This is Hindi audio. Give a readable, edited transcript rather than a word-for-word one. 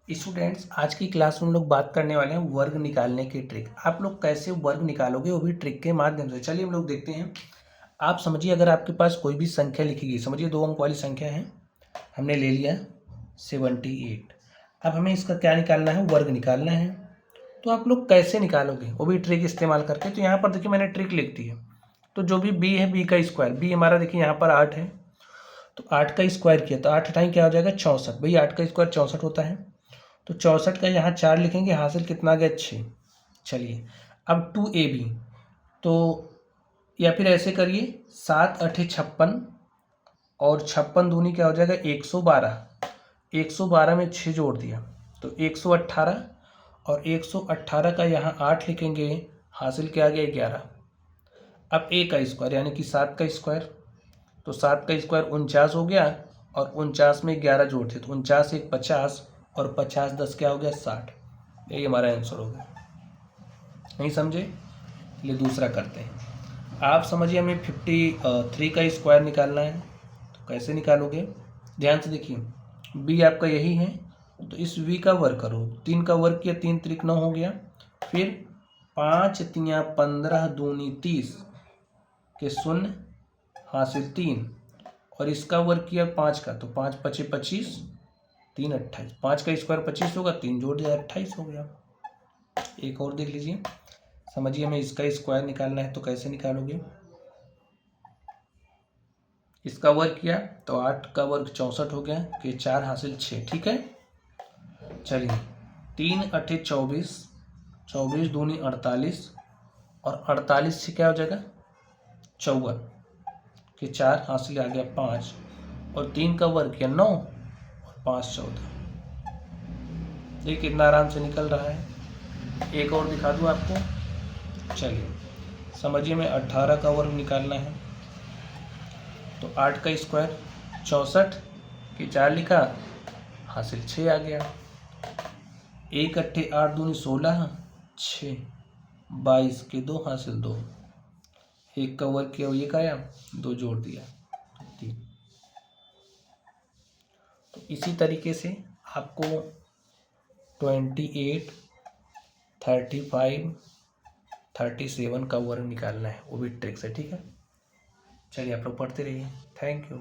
स्टूडेंट्स, आज की क्लास में हम लोग बात करने वाले हैं वर्ग निकालने की ट्रिक। आप लोग कैसे वर्ग निकालोगे, वो भी ट्रिक के माध्यम से। चलिए हम लोग देखते हैं। आप समझिए, अगर आपके पास कोई भी संख्या लिखी गई, समझिए 2 अंक वाली संख्या है, हमने ले लिया 78। अब हमें इसका क्या निकालना है, वर्ग निकालना है। तो आप लोग कैसे निकालोगे, वो भी ट्रिक इस्तेमाल करके। तो यहाँ पर देखिए मैंने ट्रिक लिख दी है। तो जो भी बी है, बी का स्क्वायर, बी हमारा देखिए यहाँ पर 8 है, तो 8 का स्क्वायर किया तो 8 टाइम क्या हो जाएगा, 64। भाई 8 का स्क्वायर 64 होता है, तो 64 का यहाँ 4 लिखेंगे, हासिल कितना आ गया, 6। चलिए अब 2ab, तो या फिर ऐसे करिए 7 8 56 और 56 दूनी क्या हो जाएगा, 112। 112 में 6 जोड़ दिया तो 118, और 118 का यहाँ 8 लिखेंगे, हासिल क्या आ गया, 11। अब a का स्क्वायर यानी कि 7 का स्क्वायर, तो 7 का स्क्वायर 49 हो गया, और 49 में 11 जोड़ते तो 49 1 50, और 50 10 क्या हो गया, 60। यही हमारा आंसर हो गया। नहीं समझे? चलिए दूसरा करते हैं। आप समझिए हमें 53 का स्क्वायर निकालना है, तो कैसे निकालोगे, ध्यान से देखिए। बी आपका यही है, तो इस वी का वर्ग करो। 3 का वर्ग किया, 3 त्रिक 9 हो गया, फिर 5 तियाँ 15 दूनी 30 के शून्य, हासिल 3, और इसका वर्ग किया 5 का, तो 5 पचे 25, 3 28। 5 का स्क्वायर 25 होगा, 3 जोड़ दिया 28 हो गया। एक और देख लीजिए, समझिए हमें इसका स्क्वायर निकालना है, तो कैसे निकालोगे। इसका वर्ग किया तो 8 का वर्ग 64 हो गया, कि 4 हासिल 6। ठीक है, चलिए 3 8 24, 24 दूनी 48, और 48 से क्या हो जाएगा, 54, कि 4 हासिल आ गया 5, और 3 का वर्ग किया 9, और 5 14। देखिए कितना आराम से निकल रहा है। एक और दिखा दूँ आपको। चलिए समझिए हमें 18 का वर्ग निकालना है, तो 8 का स्क्वायर 64 कि 4 लिखा, हासिल 6 आ गया। 1 8 8 दूनी 16, 6 22 के 2 हासिल 2। 1 का वर्ग किया, 1 आया, 2 जोड़ दिया 3। तो इसी तरीके से आपको 28 35 37 का वर्ग निकालना है, वो भी ट्रिक से। ठीक है, चलिए आप लोग पढ़ते रहिए। Thank you.